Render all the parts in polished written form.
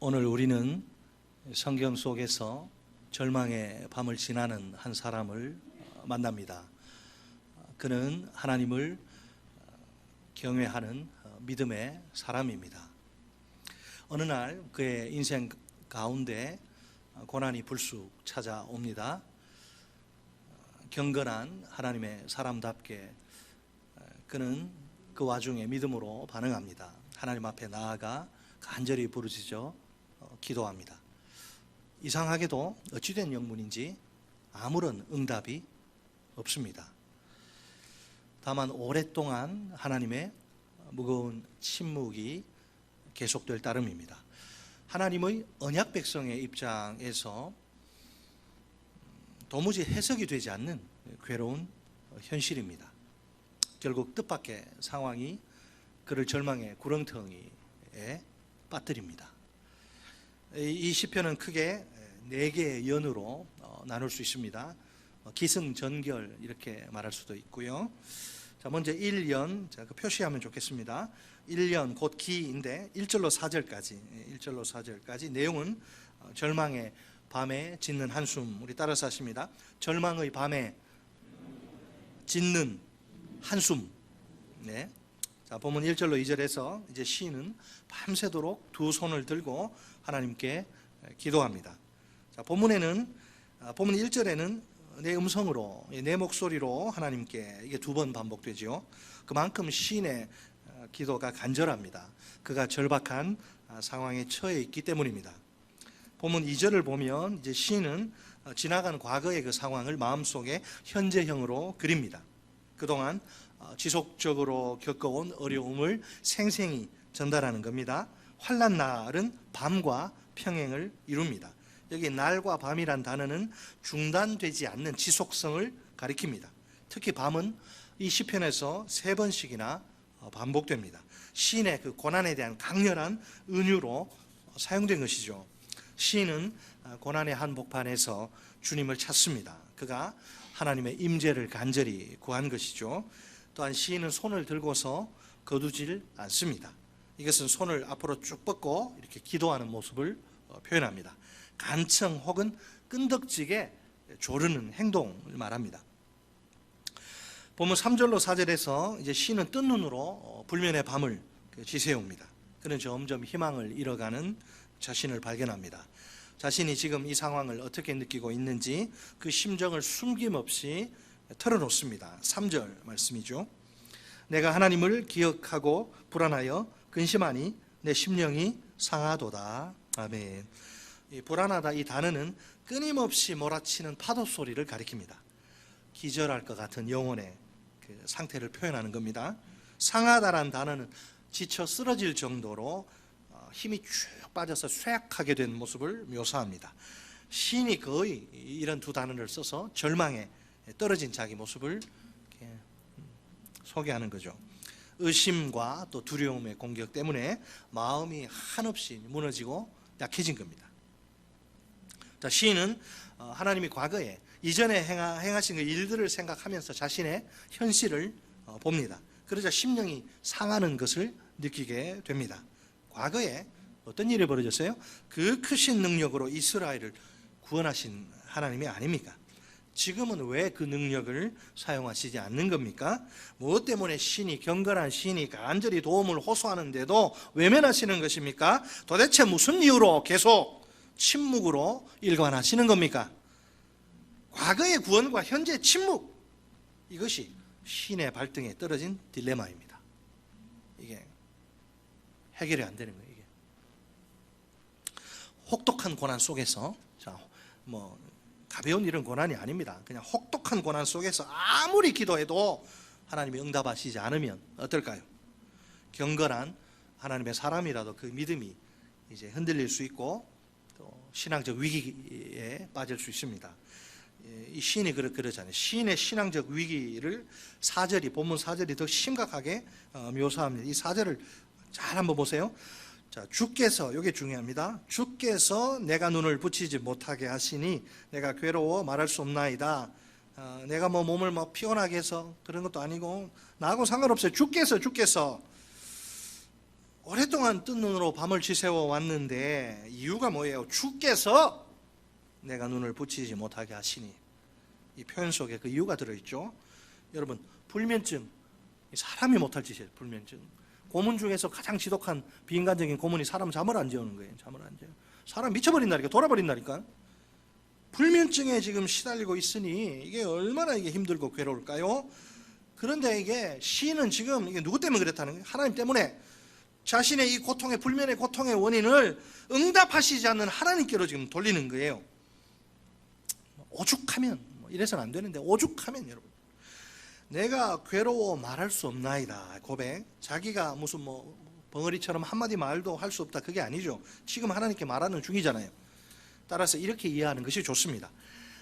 오늘 우리는 성경 속에서 절망의 밤을 지나는 한 사람을 만납니다. 그는 하나님을 경외하는 믿음의 사람입니다. 어느 날 그의 인생 가운데 고난이 불쑥 찾아옵니다. 경건한 하나님의 사람답게 그는 그 와중에 믿음으로 반응합니다. 하나님 앞에 나아가 간절히 부르짖어 기도합니다. 이상하게도 어찌된 영문인지 아무런 응답이 없습니다. 다만 오랫동안 하나님의 무거운 침묵이 계속될 따름입니다. 하나님의 언약 백성의 입장에서 도무지 해석이 되지 않는 괴로운 현실입니다. 결국 뜻밖의 상황이 그를 절망의 구렁텅이에 빠뜨립니다. 이 시편은 크게 4개의 연으로 나눌 수 있습니다. 기승전결 이렇게 말할 수도 있고요. 자, 먼저 1연, 자, 그 표시하면 좋겠습니다. 1연 곧 기인데 1절로 4절까지 내용은 절망의 밤에 짓는 한숨. 우리 따라서 하십니다. 절망의 밤에 짓는 한숨. 네. 자, 본문 1절로 2절에서 이제 시인은 밤새도록 두 손을 들고 하나님께 기도합니다. 자, 본문 1절에는 내 음성으로, 내 목소리로 하나님께, 이게 2번 반복되죠. 그만큼 시인의 기도가 간절합니다. 그가 절박한 상황에 처해 있기 때문입니다. 본문 2절을 보면 이제 시인은 지나간 과거의 그 상황을 마음속에 현재형으로 그립니다. 그동안 지속적으로 겪어온 어려움을 생생히 전달하는 겁니다. 환난 날은 밤과 평행을 이룹니다. 여기 날과 밤이란 단어는 중단되지 않는 지속성을 가리킵니다. 특히 밤은 이 시편에서 3번씩이나 반복됩니다. 시인의 그 고난에 대한 강렬한 은유로 사용된 것이죠. 시인은 고난의 한복판에서 주님을 찾습니다. 그가 하나님의 임재를 간절히 구한 것이죠. 또한 시인은 손을 들고서 거두질 않습니다. 이것은 손을 앞으로 쭉 뻗고 이렇게 기도하는 모습을 표현합니다. 간청 혹은 끈덕지게 조르는 행동을 말합니다. 보면 3절로 4절에서 이제 시인은 뜬 눈으로 불면의 밤을 지새웁니다. 그는 점점 희망을 잃어가는 자신을 발견합니다. 자신이 지금 이 상황을 어떻게 느끼고 있는지 그 심정을 숨김없이 털어놓습니다. 3절 말씀이죠. 내가 하나님을 기억하고 불안하여 근심하니 내 심령이 상하도다. 아멘. 이 불안하다, 이 단어는 끊임없이 몰아치는 파도 소리를 가리킵니다. 기절할 것 같은 영혼의 그 상태를 표현하는 겁니다. 상하다라는 단어는 지쳐 쓰러질 정도로 힘이 쭉 빠져서 쇠약하게 된 모습을 묘사합니다. 시인이 거의 이런 2 단어를 써서 절망에 떨어진 자기 모습을 이렇게 소개하는 거죠. 의심과 또 두려움의 공격 때문에 마음이 한없이 무너지고 약해진 겁니다. 자, 시인은 하나님이 과거에 이전에 행하신 그 일들을 생각하면서 자신의 현실을 봅니다. 그러자 심령이 상하는 것을 느끼게 됩니다. 과거에 어떤 일이 벌어졌어요? 그 크신 능력으로 이스라엘을 구원하신 하나님이 아닙니까? 지금은 왜 그 능력을 사용하시지 않는 겁니까? 무엇 때문에 경건한 시인이 간절히 도움을 호소하는데도 외면하시는 것입니까? 도대체 무슨 이유로 계속 침묵으로 일관하시는 겁니까? 과거의 구원과 현재의 침묵, 이것이 시인의 발등에 떨어진 딜레마입니다. 이게 해결이 안 되는 거예요. 이게 혹독한 고난 속에서, 가벼운 이런 고난이 아닙니다. 그냥 혹독한 고난 속에서 아무리 기도해도 하나님이 응답하시지 않으면 어떨까요? 경건한 하나님의 사람이라도 그 믿음이 이제 흔들릴 수 있고 또 신앙적 위기에 빠질 수 있습니다. 이 시인이 그러잖아요. 시인의 신앙적 위기를 본문 4절이 더 심각하게 묘사합니다. 이 4절을 잘 한번 보세요. 자, 주께서, 이게 중요합니다. 주께서 내가 눈을 붙이지 못하게 하시니 내가 괴로워 말할 수 없나이다. 내가 몸을 피곤하게 해서 그런 것도 아니고 나하고 상관없어요. 주께서 오랫동안 뜬 눈으로 밤을 지새워 왔는데 이유가 뭐예요? 주께서 내가 눈을 붙이지 못하게 하시니. 이 표현 속에 그 이유가 들어있죠. 여러분, 불면증, 사람이 못할 짓이에요. 불면증. 고문 중에서 가장 지독한 비인간적인 고문이 사람 잠을 안 재우는 거예요. 잠을 안 재요. 사람 미쳐버린다니까, 돌아버린다니까. 불면증에 지금 시달리고 있으니 이게 얼마나 이게 힘들고 괴로울까요? 그런데 이게 시인은 지금 이게 누구 때문에 그랬다는 거예요? 하나님 때문에. 자신의 이 고통의, 불면의 고통의 원인을 응답하시지 않는 하나님께로 지금 돌리는 거예요. 오죽하면, 이래서는 안 되는데, 오죽하면 여러분, 내가 괴로워 말할 수 없나이다. 고백. 자기가 무슨 벙어리처럼 한마디 말도 할 수 없다, 그게 아니죠. 지금 하나님께 말하는 중이잖아요. 따라서 이렇게 이해하는 것이 좋습니다.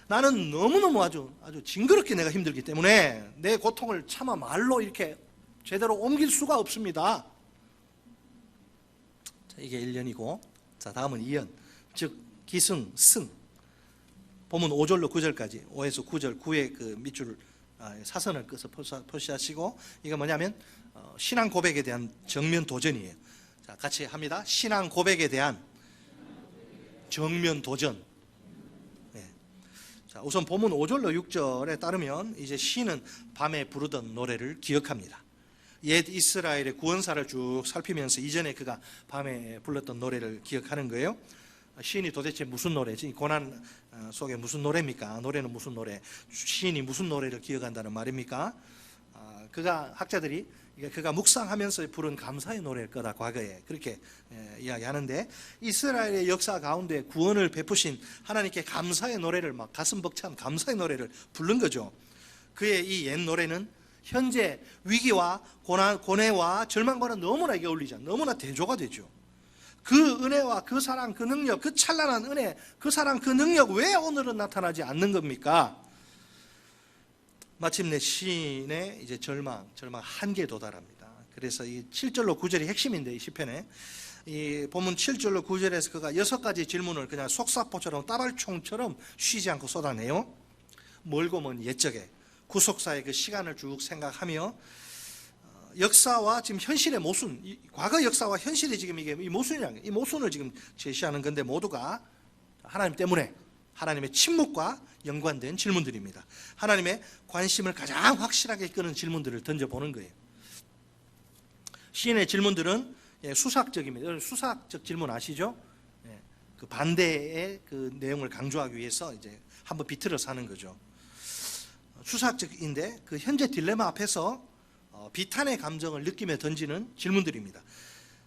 나는 너무너무 아주 징그럽게 내가 힘들기 때문에 내 고통을 차마 말로 이렇게 제대로 옮길 수가 없습니다. 자, 이게 1년이고, 자, 다음은 2연, 즉 기승, 승. 본문 5절로 9절까지, 5에서 9절, 9의 그 밑줄을 사선을 끄서 표시하시고, 이거 뭐냐면 신앙 고백에 대한 정면 도전이에요. 자, 같이 합니다. 신앙 고백에 대한 정면 도전. 네. 자, 우선 본문 5절로 6절에 따르면 이제 시인은 밤에 부르던 노래를 기억합니다. 옛 이스라엘의 구원사를 쭉 살피면서 이전에 그가 밤에 불렀던 노래를 기억하는 거예요. 시인이 도대체 무슨 노래지? 고난 속에 무슨 노래입니까? 노래는 무슨 노래? 시인이 무슨 노래를 기억한다는 말입니까? 그가 학자들이 그가 묵상하면서 부른 감사의 노래일 거다, 과거에 그렇게 이야기하는데, 이스라엘의 역사 가운데 구원을 베푸신 하나님께 감사의 노래를, 막 가슴 벅찬 감사의 노래를 부른 거죠. 그의 이 옛 노래는 현재 위기와 고뇌와 절망과는 너무나 이게 어울리지 않아요. 너무나 대조가 되죠. 그 은혜와 그 사랑, 그 능력, 그 찬란한 은혜, 그 사랑, 그 능력 왜 오늘은 나타나지 않는 겁니까? 마침내 시인의 이제 절망 한계에 도달합니다. 그래서 이 7절로 9절이 핵심인데, 이 시편에 이 본문 7절로 9절에서 그가 6가지 질문을 그냥 속사포처럼 따발총처럼 쉬지 않고 쏟아내요. 멀고 먼 옛적에 구속사의 그 시간을 쭉 생각하며 역사와 지금 현실의 모순, 과거 역사와 현실이 지금 이게 이 모순을 지금 제시하는 건데, 모두가 하나님 때문에, 하나님의 침묵과 연관된 질문들입니다. 하나님의 관심을 가장 확실하게 이끄는 질문들을 던져보는 거예요. 시인의 질문들은 수사학적입니다. 수사학적 질문 아시죠? 그 반대의 그 내용을 강조하기 위해서 이제 한번 비틀어서 하는 거죠. 수사학적인데 그 현재 딜레마 앞에서 비탄의 감정을 느끼며 던지는 질문들입니다.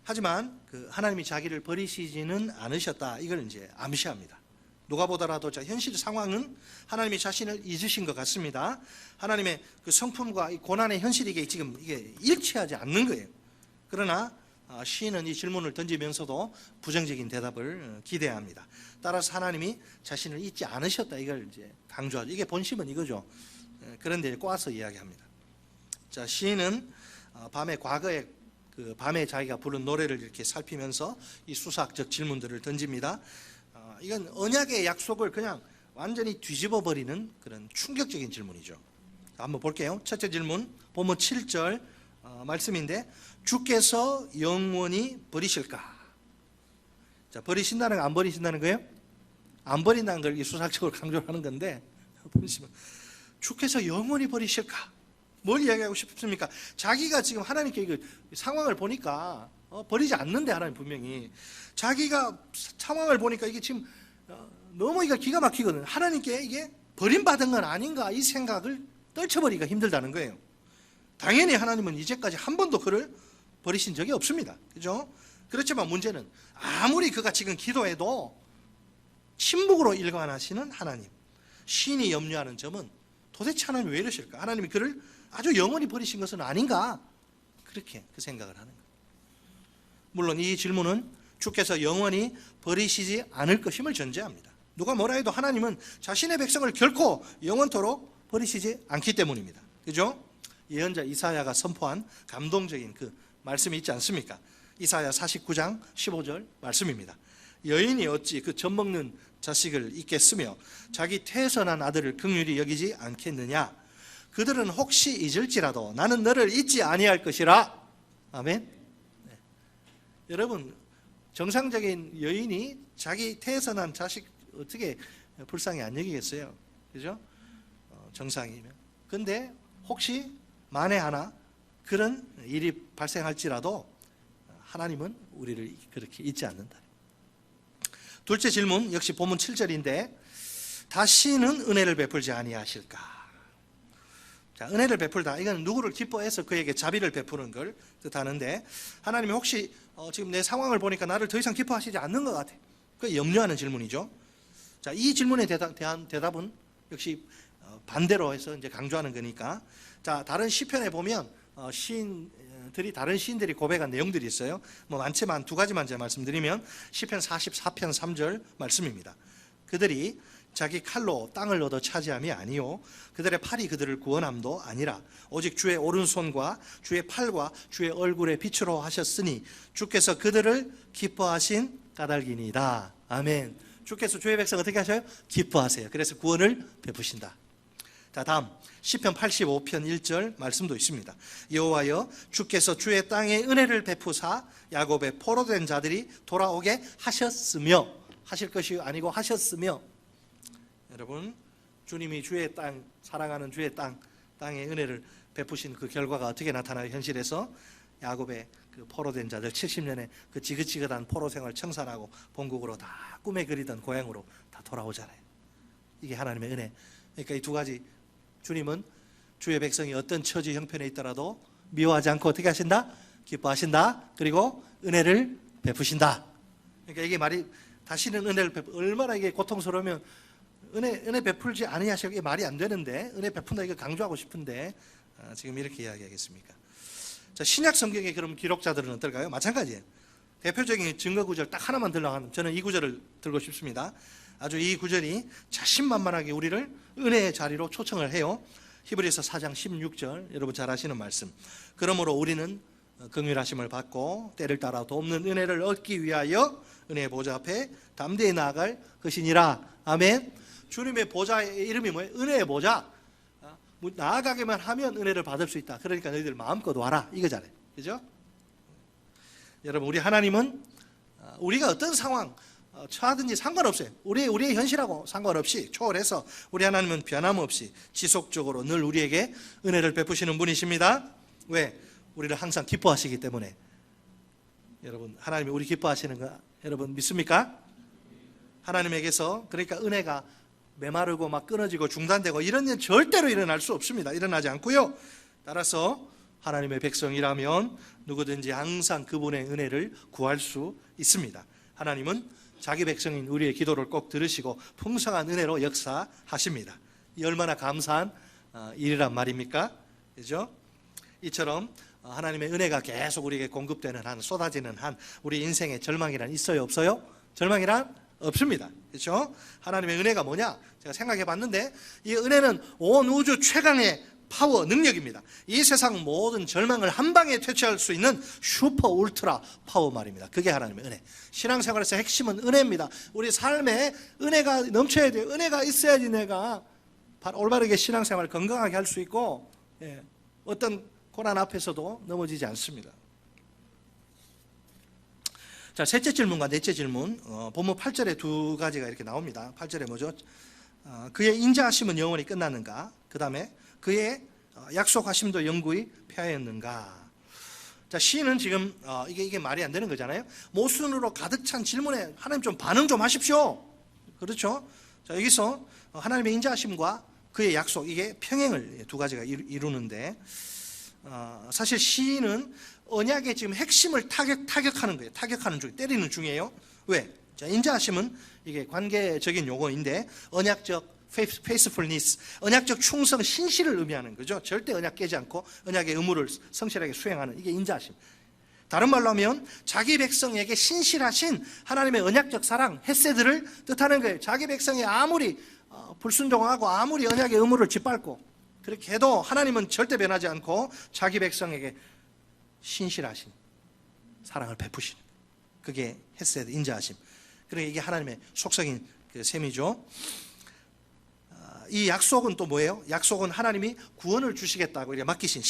하지만 그 하나님이 자기를 버리시지는 않으셨다, 이걸 이제 암시합니다. 누가 보더라도 현실 상황은 하나님이 자신을 잊으신 것 같습니다. 하나님의 그 성품과 이 고난의 현실이 이게 지금 이게 일치하지 않는 거예요. 그러나 시인은 이 질문을 던지면서도 부정적인 대답을 기대합니다. 따라서 하나님이 자신을 잊지 않으셨다, 이걸 이제 강조하죠. 이게 본심은 이거죠. 그런데 꼬아서 이야기합니다. 자, 시인은 밤에 과거에 그 밤에 자기가 부른 노래를 이렇게 살피면서 이 수사학적 질문들을 던집니다. 이건 언약의 약속을 그냥 완전히 뒤집어 버리는 그런 충격적인 질문이죠. 자, 한번 볼게요. 첫째 질문, 본문 7절 말씀인데, 주께서 영원히 버리실까? 자, 버리신다는 거, 안 버리신다는 거예요? 안 버린다는 걸 이 수사학적으로 강조하는 건데, 보시면 주께서 영원히 버리실까? 뭘 이야기하고 싶습니까? 자기가 지금 하나님께 그 상황을 보니까 버리지 않는데, 하나님 분명히 자기가 상황을 보니까 이게 지금 너무 이거 기가 막히거든. 하나님께 이게 버림받은 건 아닌가, 이 생각을 떨쳐버리기가 힘들다는 거예요. 당연히 하나님은 이제까지 한 번도 그를 버리신 적이 없습니다. 그죠? 그렇지만 문제는 아무리 그가 지금 기도해도 침묵으로 일관하시는 하나님. 시인이 염려하는 점은 도대체 하나님 왜 이러실까? 하나님이 그를 아주 영원히 버리신 것은 아닌가? 그렇게 그 생각을 하는 거예요. 물론 이 질문은 주께서 영원히 버리시지 않을 것임을 전제합니다. 누가 뭐라 해도 하나님은 자신의 백성을 결코 영원토록 버리시지 않기 때문입니다. 그죠? 예언자 이사야가 선포한 감동적인 그 말씀이 있지 않습니까? 이사야 49장 15절 말씀입니다. 여인이 어찌 그 젖먹는 자식을 잊겠으며 자기 태어난 아들을 긍휼히 여기지 않겠느냐? 그들은 혹시 잊을지라도 나는 너를 잊지 아니할 것이라. 아멘. 여러분, 정상적인 여인이 자기 태에서 난 자식 어떻게 불쌍히 안 여기겠어요? 그죠? 정상이면. 근데 혹시 만에 하나 그런 일이 발생할지라도 하나님은 우리를 그렇게 잊지 않는다. 둘째 질문, 역시 본문 7절인데 다시는 은혜를 베풀지 아니하실까? 자, 은혜를 베풀다, 이건 누구를 기뻐해서 그에게 자비를 베푸는 걸 뜻하는데, 하나님이 혹시 지금 내 상황을 보니까 나를 더 이상 기뻐하시지 않는 것 같아, 그 염려하는 질문이죠. 자, 이 질문에 대한 대답은 역시 반대로 해서 이제 강조하는 거니까, 자, 다른 시편에 보면 다른 시인들이 고백한 내용들이 있어요. 뭐 많지만 두 가지만 제가 말씀드리면, 시편 44편 3절 말씀입니다. 그들이 자기 칼로 땅을 얻어 차지함이 아니요 그들의 팔이 그들을 구원함도 아니라 오직 주의 오른손과 주의 팔과 주의 얼굴의 빛으로 하셨으니 주께서 그들을 기뻐하신 까닭이니이다. 아멘. 주께서 주의 백성 어떻게 하셔요? 기뻐하세요. 그래서 구원을 베푸신다. 자, 다음 시편 85편 1절 말씀도 있습니다. 여호와여, 주께서 주의 땅에 은혜를 베푸사 야곱의 포로된 자들이 돌아오게 하셨으며, 하실 것이 아니고 하셨으며, 여러분, 주님이 주의 땅, 사랑하는 주의 땅에 은혜를 베푸신 그 결과가 어떻게 나타나요? 현실에서 야곱의 그 포로된 자들 70년의 그 지긋지긋한 포로 생활 청산하고 본국으로 다 꿈에 그리던 고향으로 다 돌아오잖아요. 이게 하나님의 은혜. 그러니까 이 두 가지, 주님은 주의 백성이 어떤 처지 형편에 있더라도 미워하지 않고 어떻게 하신다? 기뻐하신다. 그리고 은혜를 베푸신다. 그러니까 이게 말이, 다시는 은혜를 얼마나 이게 고통스러우면 은혜 베풀지 아니하시고, 이게 말이 안 되는데, 은혜 베푼다 이거 강조하고 싶은데 지금 이렇게 이야기하겠습니까? 자, 신약 성경의 그럼 기록자들은 어떨까요? 마찬가지예요. 대표적인 증거 구절 딱 하나만 들려가면 저는 이 구절을 들고 싶습니다. 아주 이 구절이 자신만만하게 우리를 은혜의 자리로 초청을 해요. 히브리서 4장 16절, 여러분 잘 아시는 말씀. 그러므로 우리는 긍휼하심을 받고 때를 따라 돕는 은혜를 얻기 위하여 은혜의 보좌 앞에 담대히 나아갈 것이니라. 아멘. 주님의 보좌의 이름이 뭐예요? 은혜의 보좌. 나아가기만 하면 은혜를 받을 수 있다. 그러니까 너희들 마음껏 와라, 이거잖아요. 그죠? 여러분, 우리 하나님은 우리가 어떤 상황 처하든지 상관없어요. 우리의 현실하고 상관없이 초월해서 우리 하나님은 변함없이 지속적으로 늘 우리에게 은혜를 베푸시는 분이십니다. 왜? 우리를 항상 기뻐하시기 때문에. 여러분, 하나님이 우리 기뻐하시는 거 여러분 믿습니까? 하나님에게서, 그러니까 은혜가 메마르고 막 끊어지고 중단되고 이런 일 절대로 일어날 수 없습니다. 일어나지 않고요. 따라서 하나님의 백성이라면 누구든지 항상 그분의 은혜를 구할 수 있습니다. 하나님은 자기 백성인 우리의 기도를 꼭 들으시고 풍성한 은혜로 역사하십니다. 이 얼마나 감사한 일이란 말입니까? 그죠? 이처럼 하나님의 은혜가 계속 우리에게 공급되는 한, 쏟아지는 한, 우리 인생에 절망이란 있어요, 없어요? 절망이란 없습니다. 그렇죠? 하나님의 은혜가 뭐냐? 제가 생각해 봤는데, 이 은혜는 온 우주 최강의 파워, 능력입니다. 이 세상 모든 절망을 한 방에 퇴치할 수 있는 슈퍼 울트라 파워 말입니다. 그게 하나님의 은혜. 신앙생활에서 핵심은 은혜입니다. 우리 삶에 은혜가 넘쳐야 돼요. 은혜가 있어야지 내가 올바르게 신앙생활을 건강하게 할 수 있고, 어떤 고난 앞에서도 넘어지지 않습니다. 자, 셋째 질문과 넷째 질문, 본문 8절에 두 가지가 이렇게 나옵니다. 8절에 뭐죠? 그의 인자하심은 영원히 끝났는가? 그 다음에 그의 약속하심도 영구히 폐하였는가? 자, 시인은 지금 이게 말이 안 되는 거잖아요. 모순으로 가득 찬 질문에 하나님 좀 반응 좀 하십시오. 그렇죠? 자, 여기서 하나님의 인자하심과 그의 약속, 이게 평행을 두 가지가 이루는데, 사실 시인은 언약의 지금 핵심을 타격하는 거예요. 타격하는 중, 때리는 중이에요. 왜? 자, 인자하심은 이게 관계적인 용어인데, 언약적 faithfulness, 언약적 충성, 신실을 의미하는 거죠. 절대 언약 깨지 않고 언약의 의무를 성실하게 수행하는, 이게 인자하심. 다른 말로 하면 자기 백성에게 신실하신 하나님의 언약적 사랑, 헤세드를 뜻하는 거예요. 자기 백성이 아무리 불순종하고 아무리 언약의 의무를 짓밟고 그렇게 해도 하나님은 절대 변하지 않고 자기 백성에게 신실하신 사랑을 베푸시는, 그게 헤세드, 인자하심. 그러니까 이게 하나님의 속성인 그 셈이죠. 이 약속은 또 뭐예요? 약속은 하나님이 구원을 주시겠다고 이렇게 맡기신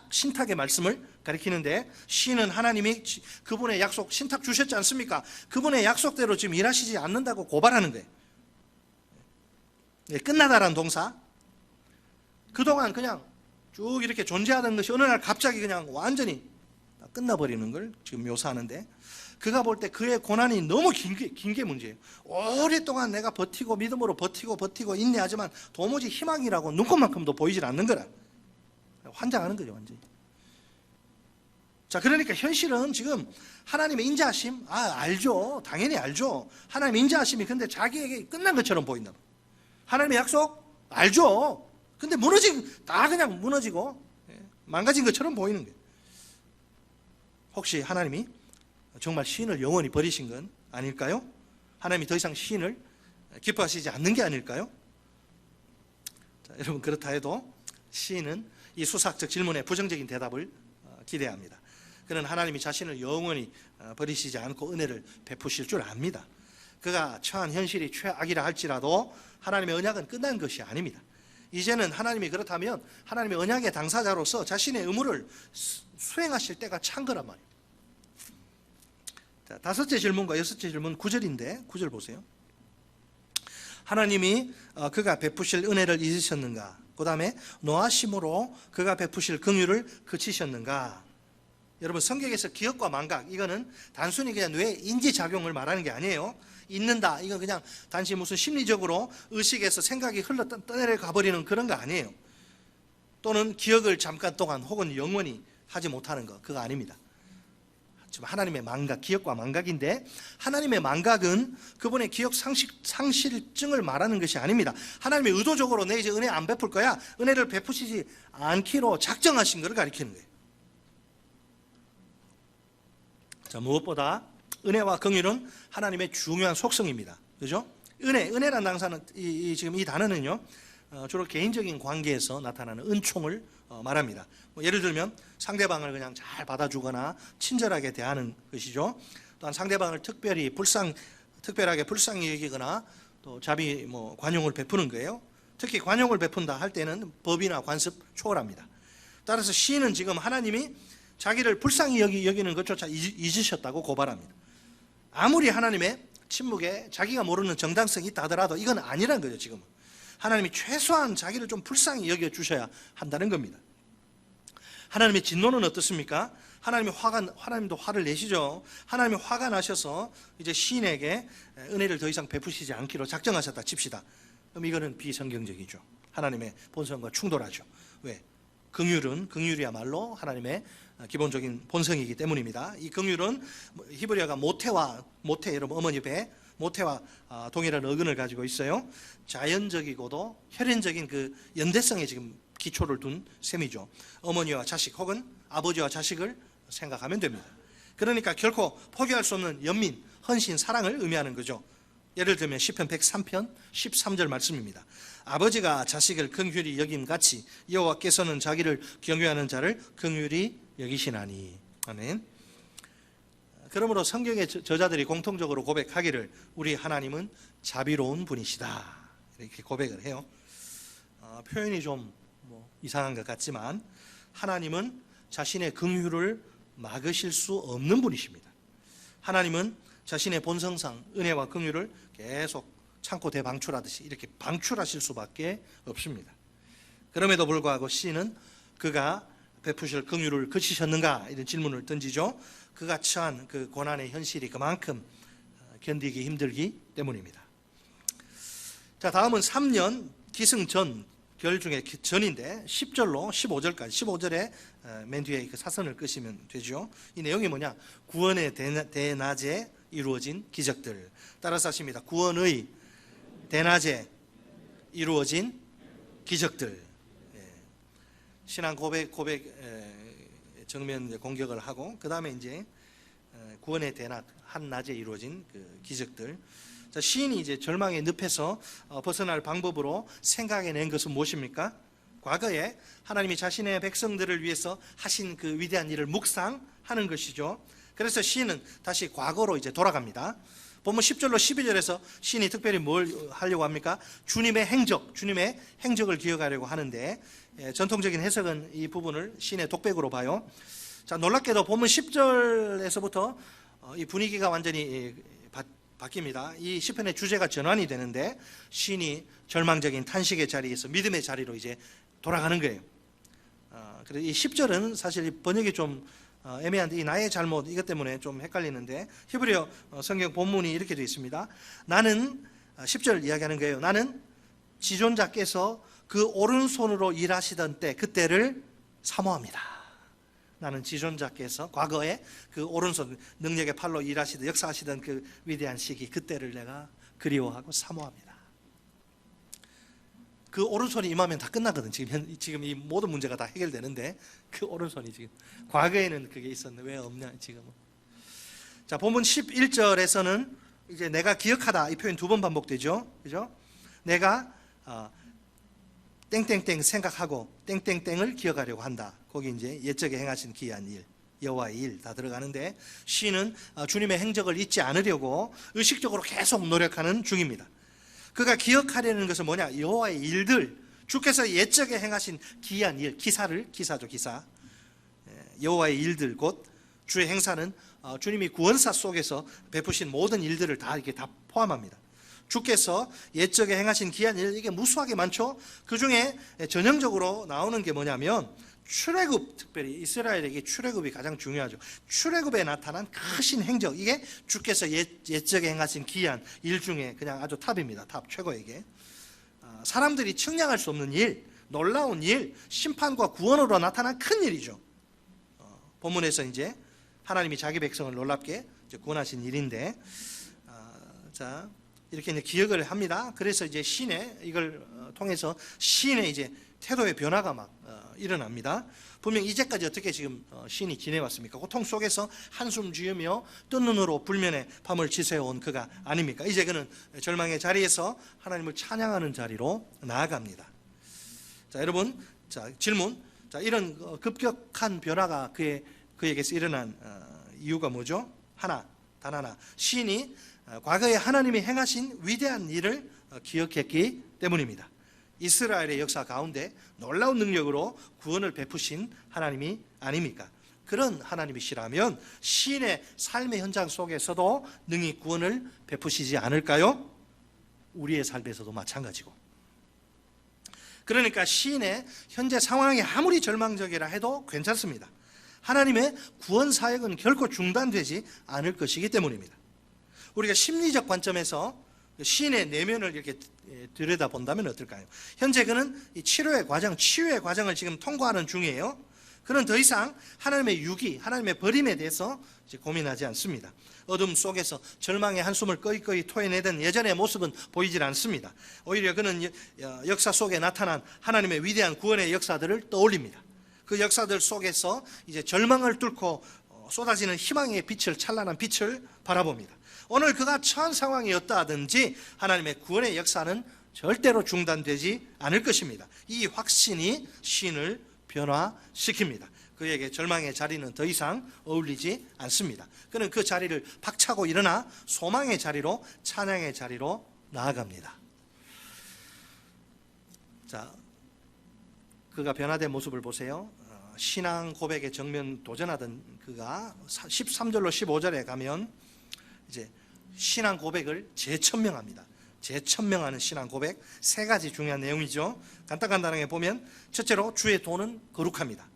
신탁의 말씀을 가리키는데, 시인은 하나님이 그분의 약속, 신탁 주셨지 않습니까? 그분의 약속대로 지금 일하시지 않는다고 고발하는 거예요. 끝나다라는 동사, 그동안 그냥 쭉 이렇게 존재하던 것이 어느 날 갑자기 그냥 완전히 끝나버리는 걸 지금 묘사하는데, 그가 볼 때 그의 고난이 너무 긴 게 문제예요. 오랫동안 내가 버티고 믿음으로 버티고 인내하지만 도무지 희망이라고 눈꽃만큼도 보이질 않는 거라. 환장하는 거죠, 완전히. 자, 그러니까 현실은 지금 하나님의 인자하심, 알죠. 당연히 알죠. 하나님의 인자하심이 근데 자기에게 끝난 것처럼 보인다. 하나님의 약속 알죠. 근데 다 그냥 무너지고 망가진 것처럼 보이는 거예요. 혹시 하나님이 정말 시인을 영원히 버리신 건 아닐까요? 하나님이 더 이상 시인을 기뻐하시지 않는 게 아닐까요? 자, 여러분, 그렇다 해도 시인은 이 수사학적 질문에 부정적인 대답을 기대합니다. 그는 하나님이 자신을 영원히 버리시지 않고 은혜를 베푸실 줄 압니다. 그가 처한 현실이 최악이라 할지라도 하나님의 언약은 끝난 것이 아닙니다. 이제는 하나님이 그렇다면 하나님의 언약의 당사자로서 자신의 의무를 수행하실 때가 찬 거란 말이에요. 자, 다섯째 질문과 여섯째 질문 9절인데 9절 보세요. 하나님이 그가 베푸실 은혜를 잊으셨는가? 그 다음에 노하심으로 그가 베푸실 긍휼을 그치셨는가? 여러분, 성경에서 기억과 망각, 이거는 단순히 그냥 뇌 인지작용을 말하는 게 아니에요. 잊는다, 이건 그냥 단지 무슨 심리적으로 의식에서 생각이 떠내려 가버리는 그런 거 아니에요. 또는 기억을 잠깐 동안 혹은 영원히 하지 못하는 거, 그거 아닙니다. 지금 하나님의 망각, 기억과 망각인데, 하나님의 망각은 그분의 기억 상실증을 말하는 것이 아닙니다. 하나님이 의도적으로 내 이제 은혜 안 베풀 거야, 은혜를 베푸시지 않기로 작정하신 것을 가리키는 거예요. 자, 무엇보다 은혜와 긍휼은 하나님의 중요한 속성입니다. 그죠? 은혜라는 당사는 지금 이 단어는요, 주로 개인적인 관계에서 나타나는 은총을 말합니다. 예를 들면 상대방을 그냥 잘 받아주거나 친절하게 대하는 것이죠. 또한 상대방을 특별하게 불쌍히 여기거나 또 자비 관용을 베푸는 거예요. 특히 관용을 베푼다 할 때는 법이나 관습 초월합니다. 따라서 시인은 지금 하나님이 자기를 불쌍히 여기는 것조차 잊으셨다고 고발합니다. 아무리 하나님의 침묵에 자기가 모르는 정당성이 있다 하더라도 이건 아니라는 거죠. 지금은 하나님이 최소한 자기를 좀 불쌍히 여겨주셔야 한다는 겁니다. 하나님의 진노는 어떻습니까? 하나님도 화를 내시죠. 하나님이 화가 나셔서 이제 시인에게 은혜를 더 이상 베푸시지 않기로 작정하셨다 칩시다. 그럼 이거는 비성경적이죠. 하나님의 본성과 충돌하죠. 왜? 긍휼이야말로 하나님의 기본적인 본성이기 때문입니다. 이 긍휼은 히브리어가 모태, 여러분 어머니 배 모태와 동일한 어근을 가지고 있어요. 자연적이고도 혈연적인 그 연대성에 지금 기초를 둔 셈이죠. 어머니와 자식 혹은 아버지와 자식을 생각하면 됩니다. 그러니까 결코 포기할 수 없는 연민, 헌신, 사랑을 의미하는 거죠. 예를 들면 시편 103편 13절 말씀입니다. 아버지가 자식을 긍휼히 여김같이 여호와께서는 자기를 경외하는 자를 긍휼히 여기시나니. 아멘. 그러므로 성경의 저자들이 공통적으로 고백하기를 우리 하나님은 자비로운 분이시다, 이렇게 고백을 해요. 표현이 좀 이상한 것 같지만 하나님은 자신의 긍휼을 막으실 수 없는 분이십니다. 하나님은 자신의 본성상 은혜와 긍휼을 계속 창고 대방출하듯이 이렇게 방출하실 수밖에 없습니다. 그럼에도 불구하고 시인은 그가 베푸실 긍휼을 그치셨는가, 이런 질문을 던지죠. 그가 처한 그 고난의 현실이 그만큼 견디기 힘들기 때문입니다. 자, 다음은 3년 기승전, 결 중에 전인데 10절로 15절까지, 15절에 맨 뒤에 그 사선을 끄시면 되죠. 이 내용이 뭐냐? 구원의 대낮에 이루어진 기적들. 따라서 하십니다. 구원의 대낮에 이루어진 기적들. 신앙 고백 정면 공격을 하고, 그 다음에 이제 구원의 대낮, 한낮에 이루어진 그 기적들. 자, 시인이 이제 절망의 늪에서 벗어날 방법으로 생각해낸 것은 무엇입니까? 과거에 하나님이 자신의 백성들을 위해서 하신 그 위대한 일을 묵상하는 것이죠. 그래서 시인은 다시 과거로 이제 돌아갑니다. 본문 10절로 12절에서 시인이 특별히 뭘 하려고 합니까? 주님의 행적을 기억하려고 하는데, 전통적인 해석은 이 부분을 시인의 독백으로 봐요. 자, 놀랍게도 본문 10절에서부터 이 분위기가 완전히 바뀝니다. 이 시편의 주제가 전환이 되는데, 시인이 절망적인 탄식의 자리에서 믿음의 자리로 이제 돌아가는 거예요. 그래서 이 10절은 사실 번역이 좀 애매한데, 이 나의 잘못, 이것 때문에 좀 헷갈리는데, 히브리어 성경 본문이 이렇게 되어 있습니다. 나는 10절 이야기하는 거예요. 나는 지존자께서 그 오른손으로 일하시던 때, 그때를 사모합니다. 나는 지존자께서 과거에 그 오른손 능력의 팔로 일하시던, 역사하시던 그 위대한 시기, 그때를 내가 그리워하고 사모합니다. 그 오른손이 임하면 다 끝나거든. 지금 이 모든 문제가 다 해결되는데, 그 오른손이 지금, 과거에는 그게 있었는데 왜 없냐 지금은. 자, 본문 11절에서는 이제 내가 기억하다, 이 표현 2번 반복되죠. 그죠? 내가 땡땡땡 생각하고 땡땡땡을 기억하려고 한다. 거기 이제 옛적에 행하신 기이한 일, 여호와의 일 다 들어가는데, 시인은 주님의 행적을 잊지 않으려고 의식적으로 계속 노력하는 중입니다. 그가 기억하려는 것은 뭐냐? 여호와의 일들, 주께서 옛적에 행하신 기이한 일, 기사죠, 기사. 여호와의 일들, 곧 주의 행사는 주님이 구원사 속에서 베푸신 모든 일들을 다 이렇게 다 포함합니다. 주께서 옛적에 행하신 기이한 일, 이게 무수하게 많죠. 그 중에 전형적으로 나오는 게 뭐냐면 출애굽, 특별히 이스라엘에게 출애굽이 가장 중요하죠. 출애굽에 나타난 크신 행적, 이게 주께서 옛적에 행하신 기이한 일 중에 그냥 아주 탑입니다. 탑, 최고에게. 사람들이 측량할 수 없는 일, 놀라운 일, 심판과 구원으로 나타난 큰 일이죠. 본문에서 이제 하나님이 자기 백성을 놀랍게 구원하신 일인데, 자, 이렇게 이제 기억을 합니다. 그래서 이제 시인의 이걸 통해서 시인의 이제 태도의 변화가 막 일어납니다. 분명 이제까지 어떻게 지금 시인이 지내왔습니까? 고통 속에서 한숨 지으며 뜬 눈으로 불면의 밤을 지새워온 그가 아닙니까? 이제 그는 절망의 자리에서 하나님을 찬양하는 자리로 나아갑니다. 자, 여러분, 자, 질문. 자, 이런 급격한 변화가 그에게서 일어난 이유가 뭐죠? 단 하나. 시인이 과거에 하나님이 행하신 위대한 일을 기억했기 때문입니다. 이스라엘의 역사 가운데 놀라운 능력으로 구원을 베푸신 하나님이 아닙니까? 그런 하나님이시라면 시인의 삶의 현장 속에서도 능히 구원을 베푸시지 않을까요? 우리의 삶에서도 마찬가지고. 그러니까 시인의 현재 상황이 아무리 절망적이라 해도 괜찮습니다. 하나님의 구원 사역은 결코 중단되지 않을 것이기 때문입니다. 우리가 심리적 관점에서 시인의 내면을 이렇게 들여다본다면 어떨까요? 현재 그는 치유의 과정을 지금 통과하는 중이에요. 그는 더 이상 하나님의 유기, 하나님의 버림에 대해서 이제 고민하지 않습니다. 어둠 속에서 절망의 한숨을 꺼이꺼이 토해내던 예전의 모습은 보이질 않습니다. 오히려 그는 역사 속에 나타난 하나님의 위대한 구원의 역사들을 떠올립니다. 그 역사들 속에서 이제 절망을 뚫고 쏟아지는 희망의 빛을, 찬란한 빛을 바라봅니다. 오늘 그가 처한 상황이 어떠하든지 하나님의 구원의 역사는 절대로 중단되지 않을 것입니다. 이 확신이 시인을 변화시킵니다. 그에게 절망의 자리는 더 이상 어울리지 않습니다. 그는 그 자리를 박차고 일어나 소망의 자리로, 찬양의 자리로 나아갑니다. 자, 그가 변화된 모습을 보세요. 신앙 고백에 정면 도전하던 그가 13절로 15절에 가면 이제 신앙 고백을 재천명합니다. 재천명하는 신앙 고백, 3가지 중요한 내용이죠. 간단하게 보면, 첫째로 주의 도는 거룩합니다.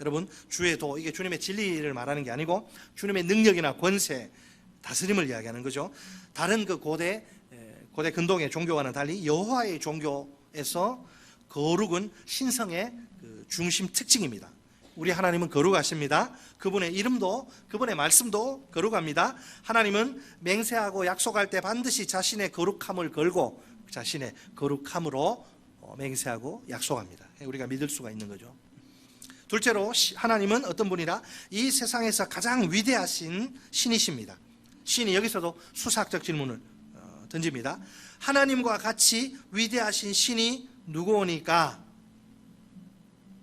여러분, 주의 도, 이게 주님의 진리를 말하는 게 아니고 주님의 능력이나 권세, 다스림을 이야기하는 거죠. 다른 그 고대 근동의 종교와는 달리 여호와의 종교에서 거룩은 신성의 그 중심 특징입니다. 우리 하나님은 거룩하십니다. 그분의 이름도, 그분의 말씀도 거룩합니다. 하나님은 맹세하고 약속할 때 반드시 자신의 거룩함을 걸고 자신의 거룩함으로 맹세하고 약속합니다. 우리가 믿을 수가 있는 거죠. 둘째로, 하나님은 어떤 분이라? 이 세상에서 가장 위대하신 신이십니다. 신이 여기서도 수사학적 질문을 던집니다. 하나님과 같이 위대하신 신이 누구오니까?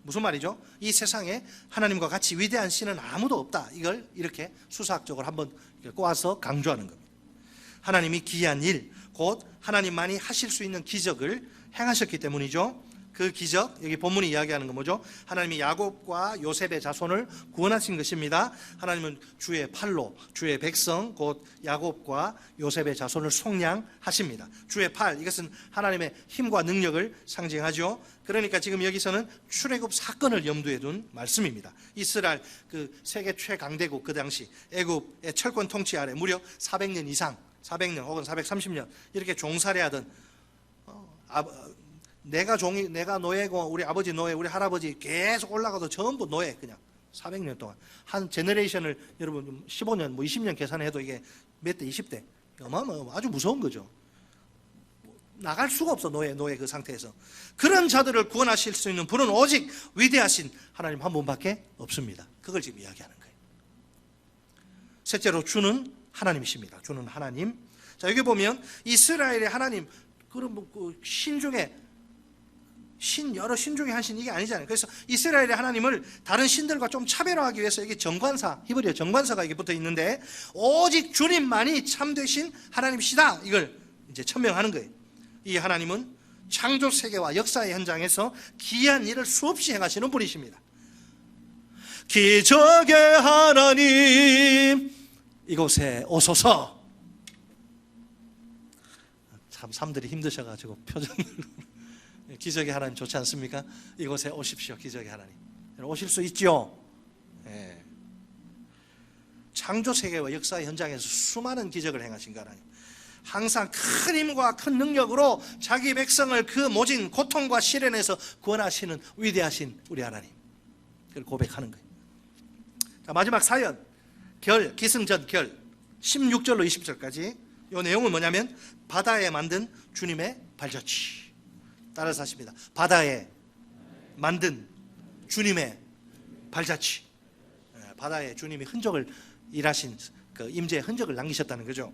무슨 말이죠? 이 세상에 하나님과 같이 위대한 신은 아무도 없다. 이걸 이렇게 수사학적으로 한번 꼬아서 강조하는 겁니다. 하나님이 기이한 일, 곧 하나님만이 하실 수 있는 기적을 행하셨기 때문이죠. 그 기적, 여기 본문이 이야기하는 건 뭐죠? 하나님이 야곱과 요셉의 자손을 구원하신 것입니다. 하나님은 주의 팔로 주의 백성 곧 야곱과 요셉의 자손을 속량하십니다. 주의 팔, 이것은 하나님의 힘과 능력을 상징하죠. 그러니까 지금 여기서는 출애굽 사건을 염두에 둔 말씀입니다. 이스라엘 그 세계 최강대국, 그 당시 애굽의 철권 통치 아래 무려 400년 이상, 400년 혹은 430년 이렇게 종살이 하던 내가 노예고 우리 아버지 노예, 우리 할아버지 계속 올라가도 전부 노예, 그냥 400년 동안 한 제너레이션을 여러분 15년 뭐 20년 계산해도 이게 몇 대 20대 아주 무서운 거죠. 나갈 수가 없어, 노예 그 상태에서. 그런 자들을 구원하실 수 있는 분은 오직 위대하신 하나님 한 분밖에 없습니다. 그걸 지금 이야기하는 거예요. 셋째로 주는 하나님이십니다. 주는 하나님. 자, 여기 보면 이스라엘의 하나님, 그럼 신 중에 여러 신 중에 한 신, 이게 아니잖아요. 그래서 이스라엘의 하나님을 다른 신들과 좀 차별화하기 위해서 여기 정관사, 히브리어 정관사가 이게 붙어 있는데 오직 주님만이 참되신 하나님이시다, 이걸 이제 천명하는 거예요. 이 하나님은 창조 세계와 역사의 현장에서 기이한 일을 수없이 행하시는 분이십니다. 기적의 하나님 이곳에 오소서. 참 사람들이 힘드셔가지고 표정을 기적의 하나님 좋지 않습니까? 이곳에 오십시오. 기적의 하나님 오실 수 있죠. 예. 창조 세계와 역사의 현장에서 수많은 기적을 행하신 그 하나님, 항상 큰 힘과 큰 능력으로 자기 백성을 그 모진 고통과 시련에서 구원하시는 위대하신 우리 하나님, 그걸 고백하는 거예요. 자, 마지막 사연, 기승전 결 16절로 20절까지 이 내용은 뭐냐면 바다에 만든 주님의 발자취. 따라서 하십니다. 바다에 만든 주님의 발자취. 바다에 주님이 흔적을 일하신 그 임재의 흔적을 남기셨다는 거죠.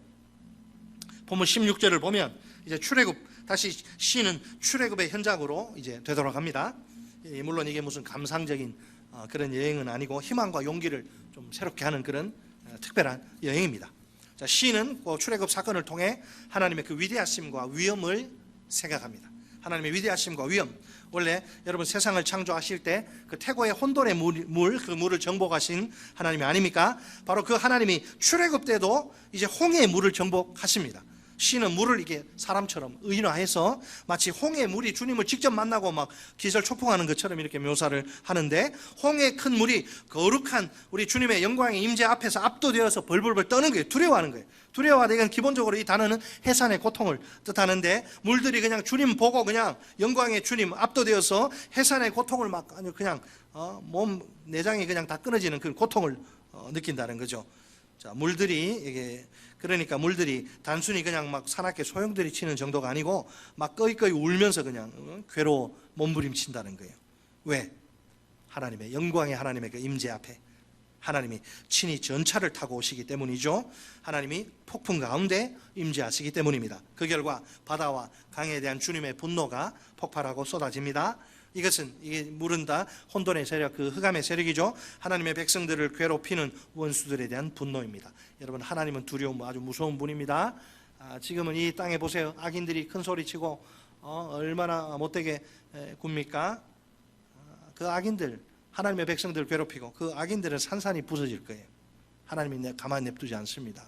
본문 16절을 보면 이제 출애굽, 다시 시는 출애굽의 현장으로 이제 되돌아갑니다. 물론 이게 무슨 감상적인 그런 여행은 아니고 희망과 용기를 좀 새롭게 하는 그런 특별한 여행입니다. 자, 시는 출애굽 사건을 통해 하나님의 그 위대하심과 위엄을 생각합니다. 하나님의 위대하심과 위엄, 원래 여러분 세상을 창조하실 때 그 태고의 혼돈의 그 물을 정복하신 하나님이 아닙니까? 바로 그 하나님이 출애굽 때도 이제 홍해의 물을 정복하십니다. 시는 물을 이게 사람처럼 의인화해서 마치 홍해의 물이 주님을 직접 만나고 막 기절초풍하는 것처럼 이렇게 묘사를 하는데, 홍해의 큰 물이 거룩한 우리 주님의 영광의 임재 앞에서 압도되어서 벌벌벌 떠는 거예요. 두려워하는 거예요. 두려워하다, 이건 기본적으로 이 단어는 해산의 고통을 뜻하는데, 물들이 그냥 주님 보고 그냥 영광의 주님 압도되어서 해산의 고통을 막 그냥 몸 내장이 그냥 다 끊어지는 그 고통을 느낀다는 거죠. 자, 물들이 이게 그러니까 물들이 단순히 그냥 막 사납게 소용돌이 치는 정도가 아니고 막 꺼이꺼이 울면서 그냥 괴로워 몸부림친다는 거예요. 왜? 하나님의 영광의 하나님의 그 임재 앞에 하나님이 친히 전차를 타고 오시기 때문이죠. 하나님이 폭풍 가운데 임재하시기 때문입니다. 그 결과 바다와 강에 대한 주님의 분노가 폭발하고 쏟아집니다. 이것은 이게 물은 다 혼돈의 세력, 그 흑암의 세력이죠. 하나님의 백성들을 괴롭히는 원수들에 대한 분노입니다. 여러분, 하나님은 두려움, 아주 무서운 분입니다. 지금은 이 땅에 보세요. 악인들이 큰 소리치고 얼마나 못되게 굽니까? 그 악인들, 하나님의 백성들을 괴롭히고 그 악인들은 산산이 부서질 거예요. 하나님이 가만히 냅두지 않습니다.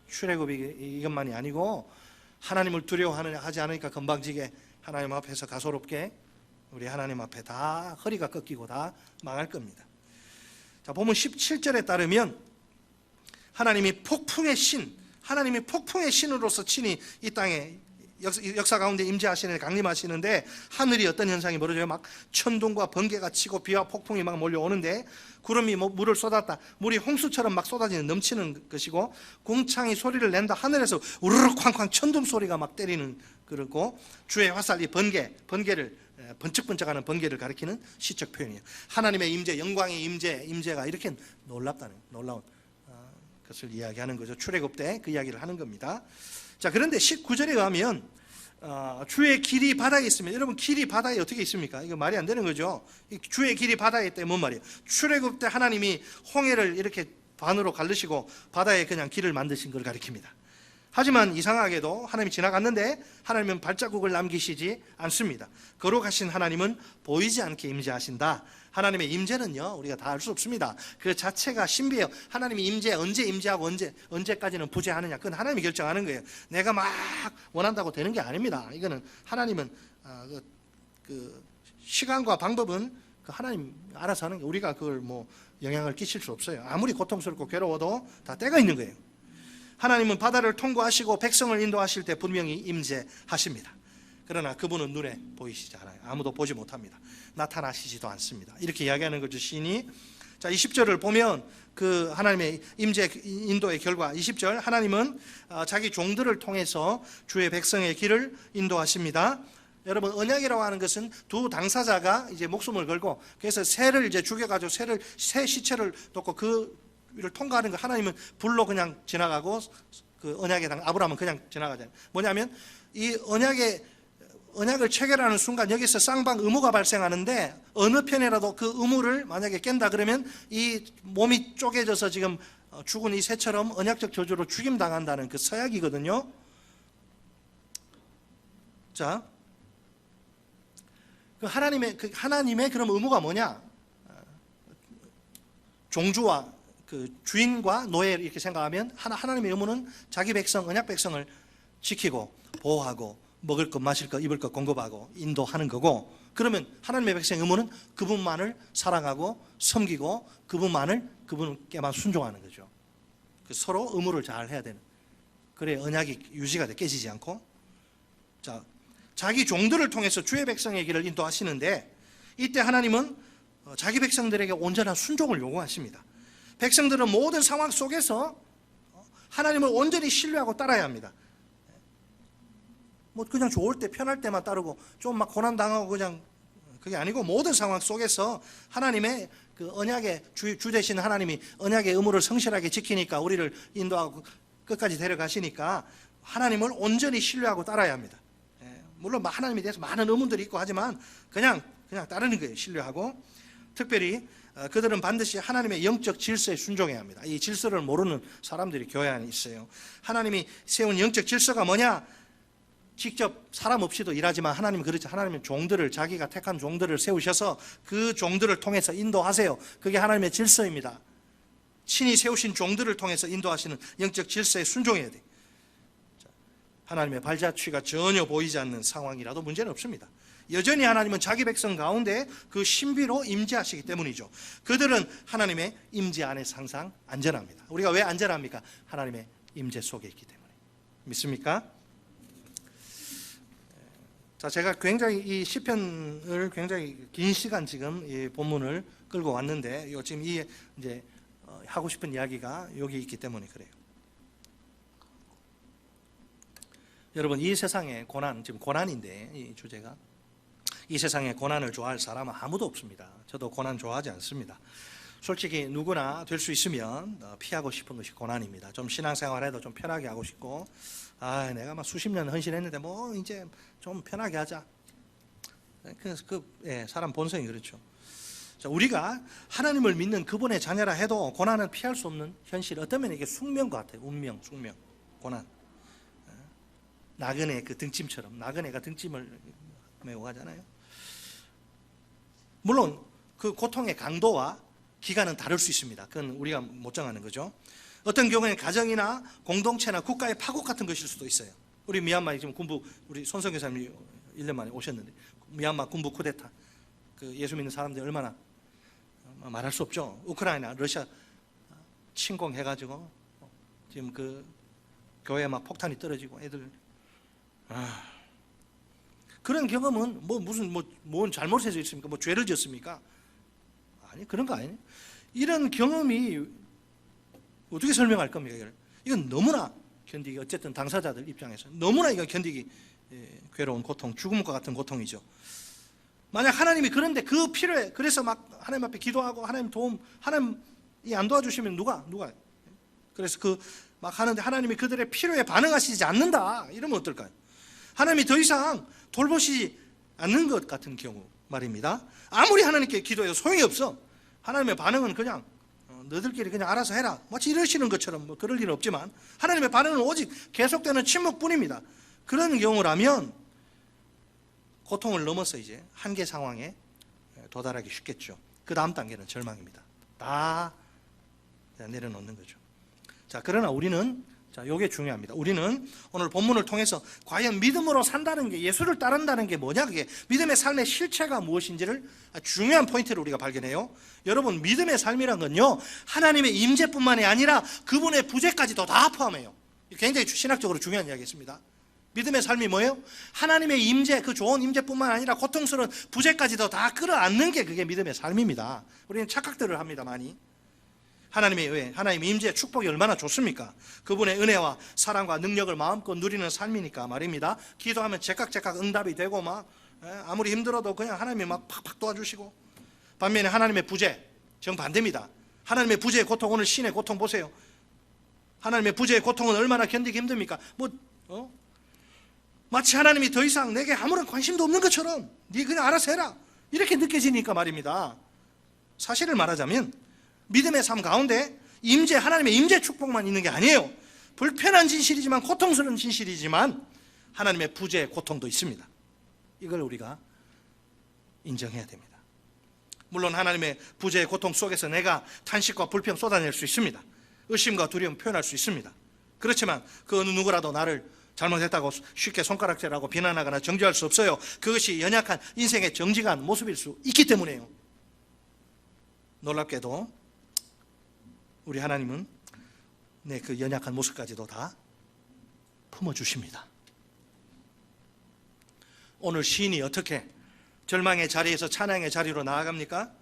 출애굽이 이것만이 아니고 하나님을 두려워하지 않으니까 건방지게 하나님 앞에서 가소롭게 우리 하나님 앞에 다 허리가 꺾이고 다 망할 겁니다. 자, 보면 17절에 따르면 하나님이 폭풍의 신, 하나님이 폭풍의 신으로서 친히 이 땅에 역사 가운데 임재하시는, 강림하시는데 하늘이 어떤 현상이 벌어져요? 막 천둥과 번개가 치고 비와 폭풍이 막 몰려오는데, 구름이 물을 쏟았다, 물이 홍수처럼 막 쏟아지는 넘치는 것이고, 궁창이 소리를 낸다, 하늘에서 우르르 쾅쾅 천둥 소리가 막 때리는, 그리고 주의 화살, 이 번개를 번쩍번쩍하는 번개를 가리키는 시적 표현이에요. 하나님의 임재, 영광의 임재가 이렇게 놀라운 것을 이야기하는 거죠. 출애굽 때 그 이야기를 하는 겁니다. 자, 그런데 19절에 가면 주의 길이 바다에 있으면, 여러분 길이 바다에 어떻게 있습니까? 이거 말이 안 되는 거죠. 주의 길이 바다에 있대 뭔 말이에요? 출애굽 때 하나님이 홍해를 이렇게 반으로 갈르시고 바다에 그냥 길을 만드신 걸 가리킵니다. 하지만 이상하게도 하나님이 지나갔는데 하나님은 발자국을 남기시지 않습니다. 거룩하신 하나님은 보이지 않게 임재하신다. 하나님의 임재는요, 우리가 다 알 수 없습니다. 그 자체가 신비해요. 하나님이 언제 임재하고 언제까지는 부재하느냐, 그건 하나님이 결정하는 거예요. 내가 막 원한다고 되는 게 아닙니다. 이거는 하나님은 그 시간과 방법은 그 하나님 알아서 하는 게, 우리가 그걸 뭐 영향을 끼칠 수 없어요. 아무리 고통스럽고 괴로워도 다 때가 있는 거예요. 하나님은 바다를 통과하시고 백성을 인도하실 때 분명히 임재하십니다. 그러나 그분은 눈에 보이시지 않아요. 아무도 보지 못합니다. 나타나시지도 않습니다. 이렇게 이야기하는 거죠, 시인이. 자, 20절을 보면 그 하나님의 임재 인도의 결과, 20절, 하나님은 자기 종들을 통해서 주의 백성의 길을 인도하십니다. 여러분, 언약이라고 하는 것은 두 당사자가 이제 목숨을 걸고, 그래서 새를 이제 죽여가지고 새 시체를 놓고 그 위를 통과하는 거, 하나님은 불로 그냥 지나가고 그 언약의 당 아브라함은 그냥 지나가잖아요. 뭐냐면 이 언약을 체결하는 순간 여기서 쌍방 의무가 발생하는데, 어느 편이라도 그 의무를 만약에 깬다 그러면 이 몸이 쪼개져서 지금 죽은 이 새처럼 언약적 저주로 죽임당한다는 그 서약이거든요. 자, 그 하나님의 그럼 의무가 뭐냐? 종주와 그 주인과 노예 이렇게 생각하면 하나님의 의무는 자기 백성, 언약 백성을 지키고 보호하고 먹을 것, 마실 것, 입을 것 공급하고 인도하는 거고, 그러면 하나님의 백성의 의무는 그분만을 사랑하고 섬기고 그분께만 순종하는 거죠. 서로 의무를 잘 해야 되는, 그래야 언약이 유지가 돼, 깨지지 않고. 자, 자기 종들을 통해서 주의 백성의 길을 인도하시는데, 이때 하나님은 자기 백성들에게 온전한 순종을 요구하십니다. 백성들은 모든 상황 속에서 하나님을 온전히 신뢰하고 따라야 합니다. 뭐 그냥 좋을 때, 편할 때만 따르고 좀 막 고난 당하고 그냥, 그게 아니고 모든 상황 속에서 하나님의 그 언약의 주 되신 하나님이 언약의 의무를 성실하게 지키니까, 우리를 인도하고 끝까지 데려가시니까 하나님을 온전히 신뢰하고 따라야 합니다. 물론 하나님에 대해서 많은 의문들이 있고 하지만 그냥 따르는 거예요. 신뢰하고. 특별히 그들은 반드시 하나님의 영적 질서에 순종해야 합니다. 이 질서를 모르는 사람들이 교회 안에 있어요. 하나님이 세운 영적 질서가 뭐냐? 직접 사람 없이도 일하지만 하나님은 그렇죠. 하나님은 종들을, 자기가 택한 종들을 세우셔서 그 종들을 통해서 인도하세요. 그게 하나님의 질서입니다. 친히 세우신 종들을 통해서 인도하시는 영적 질서에 순종해야 돼요. 하나님의 발자취가 전혀 보이지 않는 상황이라도 문제는 없습니다. 여전히 하나님은 자기 백성 가운데 그 신비로 임재하시기 때문이죠. 그들은 하나님의 임재 안에서 항상 안전합니다. 우리가 왜 안전합니까? 하나님의 임재 속에 있기 때문에. 믿습니까? 자, 제가 굉장히 이 시편을 굉장히 긴 시간 지금 이 본문을 끌고 왔는데, 지금 이제 하고 싶은 이야기가 여기 있기 때문에 그래요. 여러분, 이 세상의 고난, 지금 고난인데 이 주제가, 이 세상의 고난을 좋아할 사람은 아무도 없습니다. 저도 고난 좋아하지 않습니다. 솔직히 누구나 될 수 있으면 피하고 싶은 것이 고난입니다. 좀 신앙생활해도 좀 편하게 하고 싶고, 내가 막 수십 년 헌신했는데 뭐 이제 좀 편하게 하자. 사람 본성이 그렇죠. 자, 우리가 하나님을 믿는 그분의 자녀라 해도 고난은 피할 수 없는 현실. 어떤 면에 이게 숙명 같아요. 운명, 숙명, 고난. 나그네 그 등짐처럼, 나그네가 등짐을 메고 가잖아요. 물론 그 고통의 강도와 기간은 다를 수 있습니다. 그건 우리가 못 정하는 거죠. 어떤 경우에는 가정이나 공동체나 국가의 파국 같은 것일 수도 있어요. 우리 미얀마에 지금 군부, 우리 손성 교사님이 1년 만에 오셨는데, 미얀마 군부 쿠데타, 그 예수 믿는 사람들이 얼마나 말할 수 없죠. 우크라이나, 러시아 침공해가지고 지금 그 교회에 막 폭탄이 떨어지고 애들, 그런 경험은 뭔 잘못해서 있습니까? 뭐 죄를 지었습니까? 아니, 그런 거 아니에요. 이런 경험이 어떻게 설명할 겁니까? 이건 너무나 견디기, 어쨌든 당사자들 입장에서 너무나 이거 견디기 괴로운 고통, 죽음과 같은 고통이죠. 만약 하나님이 그런데 그 필요해, 그래서 막 하나님 앞에 기도하고 하나님 도움, 하나님이 안 도와주시면 누가? 그래서 막 하는데 하나님이 그들의 필요에 반응하시지 않는다, 이러면 어떨까요? 하나님이 더 이상 돌보시지 않는 것 같은 경우 말입니다. 아무리 하나님께 기도해도 소용이 없어. 하나님의 반응은 그냥 너희들끼리 그냥 알아서 해라, 마치 이러시는 것처럼 뭐 그럴 일은 없지만 하나님의 반응은 오직 계속되는 침묵뿐입니다. 그런 경우라면 고통을 넘어서 이제 한계 상황에 도달하기 쉽겠죠. 그 다음 단계는 절망입니다. 다 내려놓는 거죠. 자, 그러나 우리는, 자, 요게 중요합니다. 우리는 오늘 본문을 통해서 과연 믿음으로 산다는 게, 예수를 따른다는 게 뭐냐, 그게 믿음의 삶의 실체가 무엇인지를 중요한 포인트를 우리가 발견해요. 여러분, 믿음의 삶이란 건요, 하나님의 임재뿐만이 아니라 그분의 부재까지도 다 포함해요. 굉장히 신학적으로 중요한 이야기였습니다. 믿음의 삶이 뭐예요? 하나님의 임재, 그 좋은 임재뿐만 아니라 고통스러운 부재까지도 다 끌어안는 게 그게 믿음의 삶입니다. 우리는 착각들을 합니다, 많이. 하나님의 왜? 하나님의 임재, 축복이 얼마나 좋습니까? 그분의 은혜와 사랑과 능력을 마음껏 누리는 삶이니까 말입니다. 기도하면 제깍제깍 응답이 되고 막 아무리 힘들어도 그냥 하나님이 막 팍팍 도와주시고, 반면에 하나님의 부재, 정반대입니다. 하나님의 부재의 고통, 오늘 신의 고통 보세요. 하나님의 부재의 고통은 얼마나 견디기 힘듭니까? 마치 하나님이 더 이상 내게 아무런 관심도 없는 것처럼 네 그냥 알아서 해라, 이렇게 느껴지니까 말입니다. 사실을 말하자면 믿음의 삶 가운데 임재, 하나님의 임재 축복만 있는 게 아니에요. 불편한 진실이지만, 고통스러운 진실이지만 하나님의 부재의 고통도 있습니다. 이걸 우리가 인정해야 됩니다. 물론 하나님의 부재의 고통 속에서 내가 탄식과 불평 쏟아낼 수 있습니다. 의심과 두려움 표현할 수 있습니다. 그렇지만 그 어느 누구라도 나를 잘못했다고 쉽게 손가락질하고 비난하거나 정죄할 수 없어요. 그것이 연약한 인생의 정직한 모습일 수 있기 때문에요. 놀랍게도 우리 하나님은 내 그 연약한 모습까지도 다 품어주십니다. 오늘 시인이 어떻게 절망의 자리에서 찬양의 자리로 나아갑니까?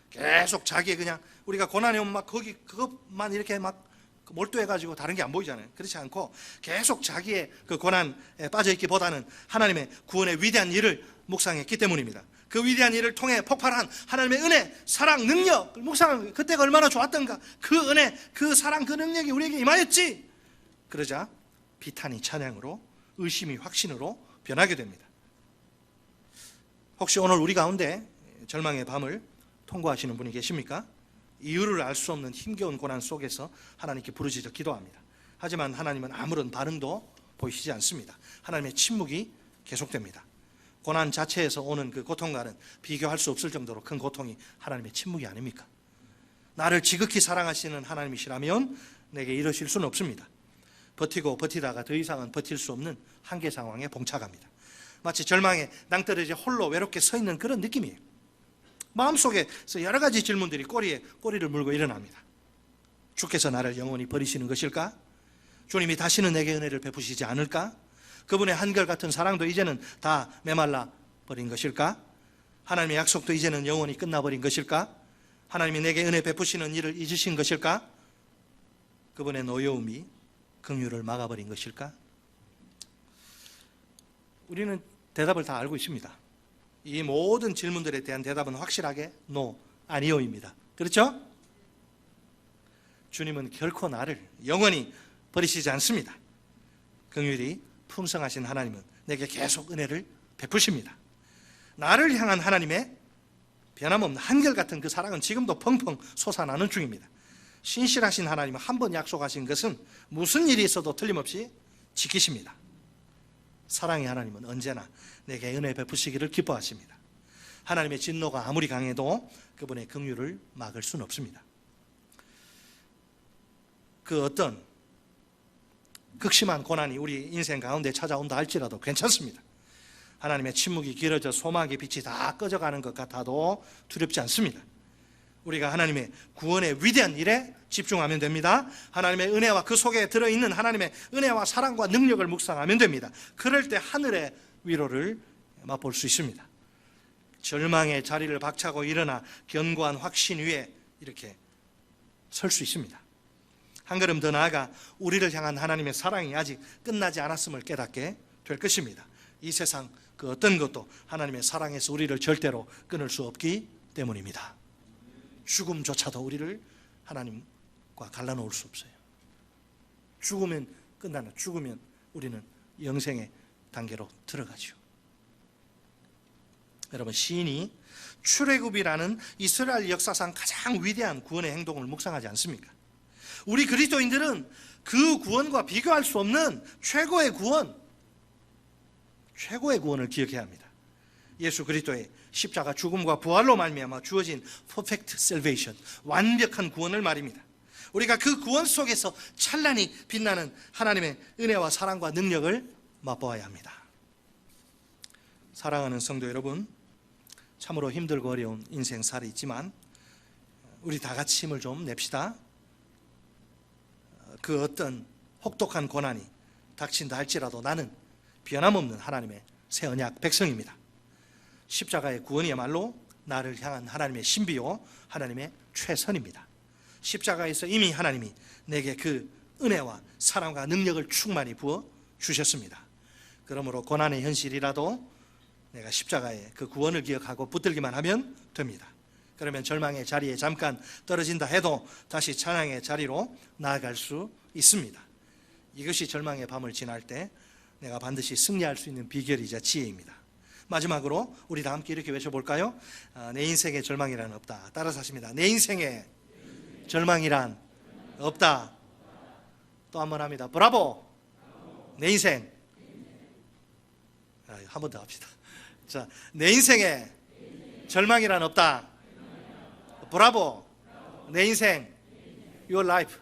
계속 자기의, 그냥 우리가 고난이 오면 막 거기 그것만 이렇게 막 몰두해가지고 다른 게 안 보이잖아요. 그렇지 않고 계속 자기의 그 고난에 빠져있기보다는 하나님의 구원의 위대한 일을 묵상했기 때문입니다. 그 위대한 일을 통해 폭발한 하나님의 은혜, 사랑, 능력을 묵상한, 그때가 얼마나 좋았던가. 그 은혜, 그 사랑, 그 능력이 우리에게 임하였지. 그러자 비탄이 찬양으로, 의심이 확신으로 변하게 됩니다. 혹시 오늘 우리 가운데 절망의 밤을 통과하시는 분이 계십니까? 이유를 알 수 없는 힘겨운 고난 속에서 하나님께 부르짖어 기도합니다. 하지만 하나님은 아무런 반응도 보이시지 않습니다. 하나님의 침묵이 계속됩니다. 고난 자체에서 오는 그 고통과는 비교할 수 없을 정도로 큰 고통이 하나님의 침묵이 아닙니까? 나를 지극히 사랑하시는 하나님이시라면 내게 이러실 수는 없습니다. 버티고 버티다가 더 이상은 버틸 수 없는 한계 상황에 봉착합니다. 마치 절망에 낭떠러지 홀로 외롭게 서 있는 그런 느낌이에요. 마음속에서 여러 가지 질문들이 꼬리에 꼬리를 물고 일어납니다. 주께서 나를 영원히 버리시는 것일까? 주님이 다시는 내게 은혜를 베푸시지 않을까? 그분의 한결같은 사랑도 이제는 다 메말라 버린 것일까? 하나님의 약속도 이제는 영원히 끝나버린 것일까? 하나님이 내게 은혜 베푸시는 일을 잊으신 것일까? 그분의 노여움이 긍휼을 막아버린 것일까? 우리는 대답을 다 알고 있습니다. 이 모든 질문들에 대한 대답은 확실하게 no, 아니요입니다. 그렇죠? 주님은 결코 나를 영원히 버리시지 않습니다. 긍휼이 풍성하신 하나님은 내게 계속 은혜를 베푸십니다. 나를 향한 하나님의 변함없는 한결같은 그 사랑은 지금도 펑펑 솟아나는 중입니다. 신실하신 하나님은 한 번 약속하신 것은 무슨 일이 있어도 틀림없이 지키십니다. 사랑의 하나님은 언제나 내게 은혜 베푸시기를 기뻐하십니다. 하나님의 진노가 아무리 강해도 그분의 긍휼을 막을 수는 없습니다. 그 어떤 극심한 고난이 우리 인생 가운데 찾아온다 할지라도 괜찮습니다. 하나님의 침묵이 길어져 소망의 빛이 다 꺼져가는 것 같아도 두렵지 않습니다. 우리가 하나님의 구원의 위대한 일에 집중하면 됩니다. 하나님의 은혜와 그 속에 들어있는 하나님의 은혜와 사랑과 능력을 묵상하면 됩니다. 그럴 때 하늘의 위로를 맛볼 수 있습니다. 절망의 자리를 박차고 일어나 견고한 확신 위에 이렇게 설 수 있습니다. 한 걸음 더 나아가 우리를 향한 하나님의 사랑이 아직 끝나지 않았음을 깨닫게 될 것입니다. 이 세상 그 어떤 것도 하나님의 사랑에서 우리를 절대로 끊을 수 없기 때문입니다. 죽음조차도 우리를 하나님과 갈라놓을 수 없어요. 죽으면 끝나는, 죽으면 우리는 영생의 단계로 들어가죠. 여러분, 시인이 출애굽이라는 이스라엘 역사상 가장 위대한 구원의 행동을 묵상하지 않습니까? 우리 그리스도인들은 그 구원과 비교할 수 없는 최고의 구원을 기억해야 합니다. 예수 그리스도의 십자가 죽음과 부활로 말미암아 주어진 perfect salvation, 완벽한 구원을 말입니다. 우리가 그 구원 속에서 찬란히 빛나는 하나님의 은혜와 사랑과 능력을 맛보아야 합니다. 사랑하는 성도 여러분, 참으로 힘들고 어려운 인생살이 있지만 우리 다 같이 힘을 좀 냅시다. 그 어떤 혹독한 고난이 닥친다 할지라도 나는 변함없는 하나님의 새 언약 백성입니다. 십자가의 구원이야말로 나를 향한 하나님의 신비요, 하나님의 최선입니다. 십자가에서 이미 하나님이 내게 그 은혜와 사랑과 능력을 충만히 부어 주셨습니다. 그러므로 고난의 현실이라도 내가 십자가의 그 구원을 기억하고 붙들기만 하면 됩니다. 그러면 절망의 자리에 잠깐 떨어진다 해도 다시 찬양의 자리로 나아갈 수 있습니다. 이것이 절망의 밤을 지날 때 내가 반드시 승리할 수 있는 비결이자 지혜입니다. 마지막으로 우리 다 함께 이렇게 외쳐볼까요? 내 인생에 절망이란 없다. 따라서 하십니다. 내 인생에 절망이란 없다. 또 한 번 합니다. 브라보. 내 인생. 한 번 더 합시다. 자, 내 인생에 절망이란 없다. 브라보. 내 인생. Your life.